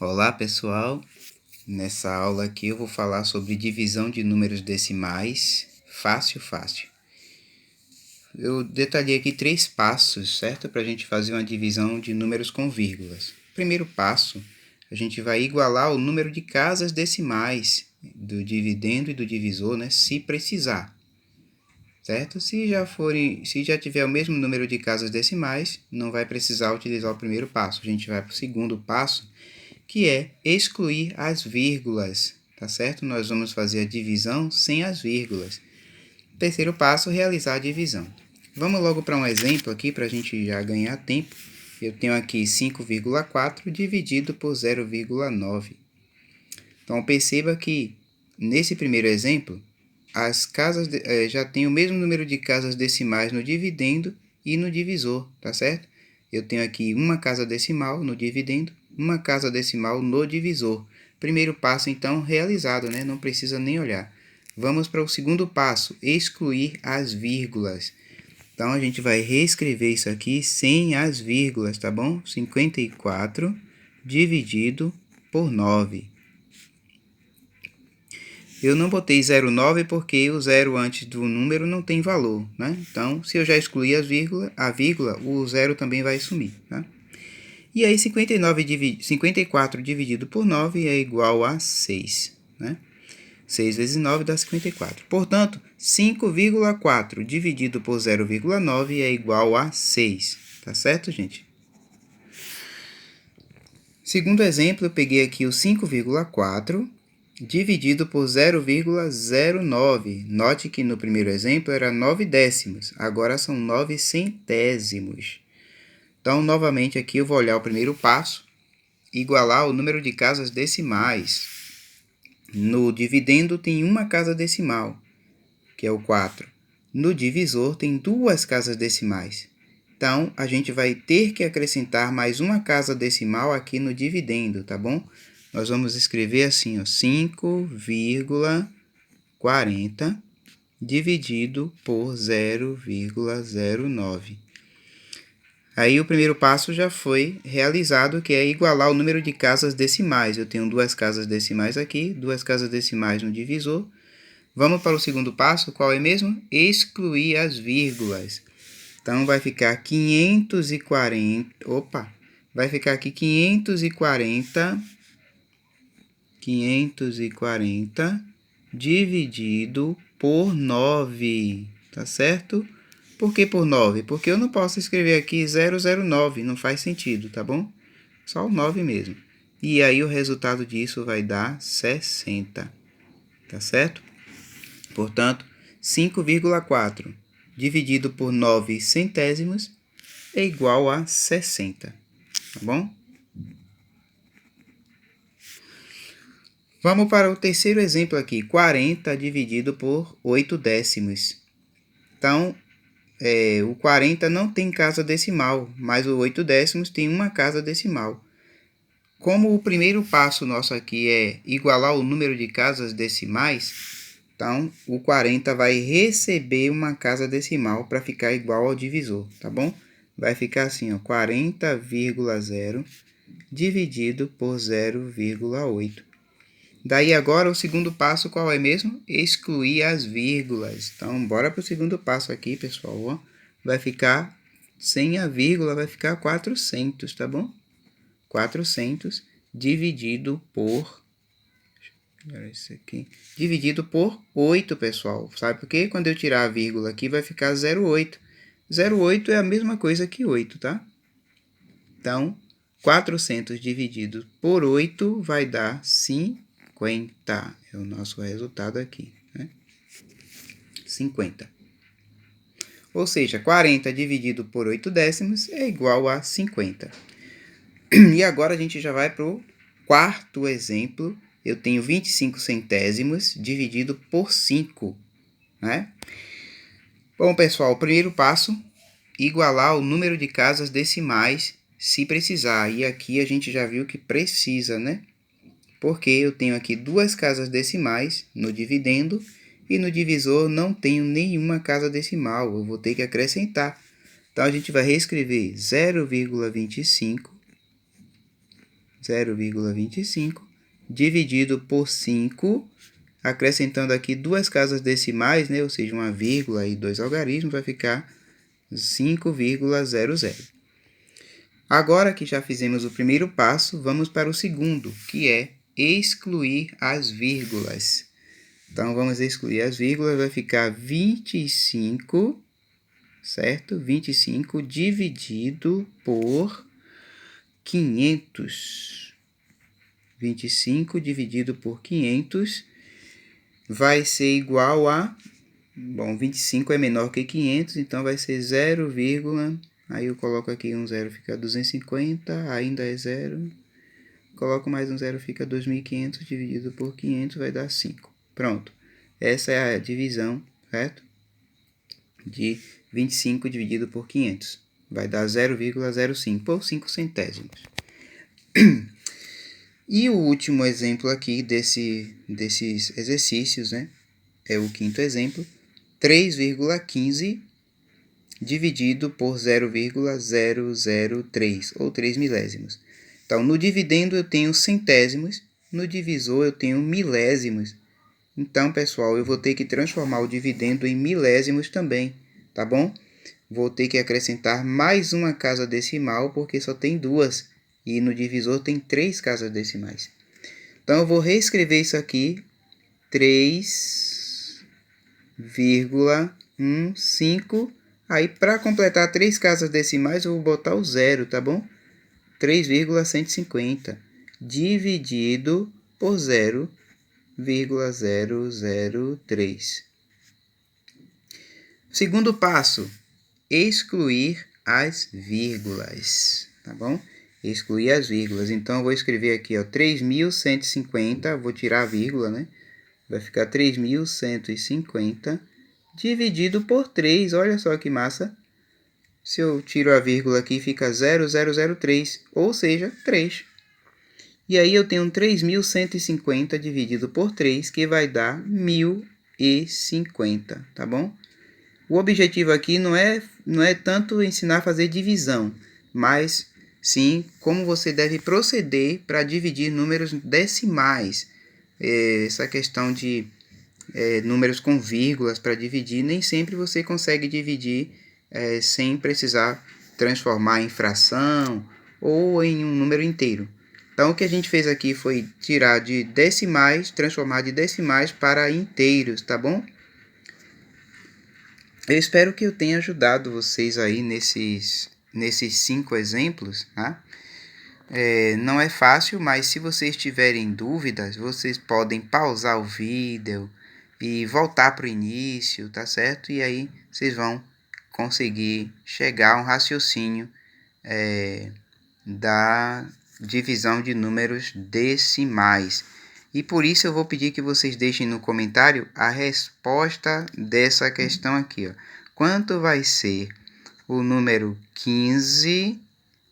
Olá pessoal, nessa aula aqui eu vou falar sobre divisão de números decimais, fácil. Eu detalhei aqui 3 passos, certo? Para a gente fazer uma divisão de números com vírgulas. Primeiro passo, a gente vai igualar o número de casas decimais do dividendo e do divisor, né? Se precisar, certo? Se já tiver o mesmo número de casas decimais, não vai precisar utilizar o primeiro passo. A gente vai para o segundo passo, que é excluir as vírgulas, tá certo? Nós vamos fazer a divisão sem as vírgulas. Terceiro passo, realizar a divisão. Vamos logo para um exemplo aqui, para a gente já ganhar tempo. Eu tenho aqui 5,4 dividido por 0,9. Então, perceba que, nesse primeiro exemplo, as casas já tem o mesmo número de casas decimais no dividendo e no divisor, tá certo? Eu tenho aqui uma casa decimal no dividendo, uma casa decimal no divisor. Primeiro passo, então, realizado, né? Não precisa nem olhar. Vamos para o segundo passo, excluir as vírgulas. Então, a gente vai reescrever isso aqui sem as vírgulas, tá bom? 54 dividido por 9. Eu não botei 0,9 porque o zero antes do número não tem valor, né? Então, se eu já excluir a vírgula, o zero também vai sumir, tá? E aí, 54 dividido por 9 é igual a 6, né? 6 vezes 9 dá 54. Portanto, 5,4 dividido por 0,9 é igual a 6. Tá certo, gente? Segundo exemplo, eu peguei aqui o 5,4 dividido por 0,09. Note que no primeiro exemplo era 9 décimos, agora são 9 centésimos. Então, novamente aqui eu vou olhar o primeiro passo, igualar o número de casas decimais. No dividendo tem uma casa decimal, que é o 4. No divisor tem duas casas decimais. Então, a gente vai ter que acrescentar mais uma casa decimal aqui no dividendo, tá bom? Nós vamos escrever assim, ó, 5,40 dividido por 0,09. Aí o primeiro passo já foi realizado, que é igualar o número de casas decimais. Eu tenho duas casas decimais aqui, duas casas decimais no divisor. Vamos para o segundo passo, qual é mesmo? Excluir as vírgulas. Então, vai ficar 540, vai ficar aqui 540 dividido por 9, tá certo? Por que por 9? Porque eu não posso escrever aqui 009, não faz sentido, tá bom? Só o 9 mesmo. E aí o resultado disso vai dar 60, tá certo? Portanto, 5,4 dividido por 9 centésimos é igual a 60, tá bom? Vamos para o terceiro exemplo aqui, 40 dividido por 8 décimos. Então, o 40 não tem casa decimal, mas o 8 décimos tem uma casa decimal. Como o primeiro passo nosso aqui é igualar o número de casas decimais, então o 40 vai receber uma casa decimal para ficar igual ao divisor, tá bom? Vai ficar assim, ó, 40,0 dividido por 0,8. Daí agora o segundo passo qual é mesmo? Excluir as vírgulas. Então, bora para o segundo passo aqui, pessoal. Ó. Vai ficar, sem a vírgula, vai ficar 400, tá bom? 400 dividido por... Isso aqui. Dividido por 8, pessoal. Sabe por quê? Quando eu tirar a vírgula aqui, vai ficar 0,8. 0,8 é a mesma coisa que 8, tá? Então, 400 dividido por 8 vai dar 50. É o nosso resultado aqui, né? 50. Ou seja, 40 dividido por 8 décimos é igual a 50. E agora a gente já vai para o quarto exemplo. Eu tenho 25 centésimos dividido por 5, né? Bom, pessoal, o primeiro passo, igualar o número de casas decimais se precisar. E aqui a gente já viu que precisa, né? Porque eu tenho aqui duas casas decimais no dividendo e no divisor não tenho nenhuma casa decimal, eu vou ter que acrescentar. Então, a gente vai reescrever 0,25 0,25 dividido por 5, acrescentando aqui duas casas decimais, né? Ou seja, uma vírgula e dois algarismos, vai ficar 5,00. Agora que já fizemos o primeiro passo, vamos para o segundo, que é excluir as vírgulas. Então, vamos excluir as vírgulas, vai ficar 25, certo? 25 dividido por 500. 25 dividido por 500 vai ser igual a... Bom, 25 é menor que 500, então vai ser 0, aí eu coloco aqui um zero, fica 250, ainda é 0. Coloco mais um zero, fica 2.500 dividido por 500, vai dar 5. Pronto. Essa é a divisão, certo? De 25 dividido por 500. Vai dar 0,05 por 5 centésimos. E o último exemplo aqui desses exercícios, né? É o quinto exemplo. 3,15 dividido por 0,003, ou 3 milésimos. Então, no dividendo eu tenho centésimos, no divisor eu tenho milésimos. Então, pessoal, eu vou ter que transformar o dividendo em milésimos também, tá bom? Vou ter que acrescentar mais uma casa decimal, porque só tem duas, e no divisor tem 3 casas decimais. Então, eu vou reescrever isso aqui, 3,15. Aí, para completar 3 casas decimais, eu vou botar o zero, tá bom? 3,150 dividido por 0,003. Segundo passo, excluir as vírgulas, tá bom? Excluir as vírgulas. Então, eu vou escrever aqui, ó, 3.150, vou tirar a vírgula, né? Vai ficar 3.150 dividido por 3, olha só que massa. Se eu tiro a vírgula aqui, fica 0,003, ou seja, 3. E aí eu tenho 3.150 dividido por 3, que vai dar 1.050, tá bom? O objetivo aqui não é tanto ensinar a fazer divisão, mas sim como você deve proceder para dividir números decimais. Essa questão de números com vírgulas para dividir, nem sempre você consegue dividir sem precisar transformar em fração ou em um número inteiro. Então, o que a gente fez aqui foi tirar de decimais, transformar de decimais para inteiros, tá bom? Eu espero que eu tenha ajudado vocês aí nesses 5 exemplos, tá? Não é fácil, mas se vocês tiverem dúvidas, vocês podem pausar o vídeo e voltar para o início, tá certo? E aí vocês vão conseguir chegar a um raciocínio da divisão de números decimais. E por isso eu vou pedir que vocês deixem no comentário a resposta dessa questão aqui, ó. Quanto vai ser o número 15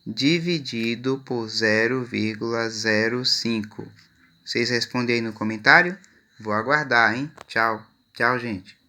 dividido por 0,05? Vocês respondem aí no comentário? Vou aguardar, hein? Tchau. Tchau, gente.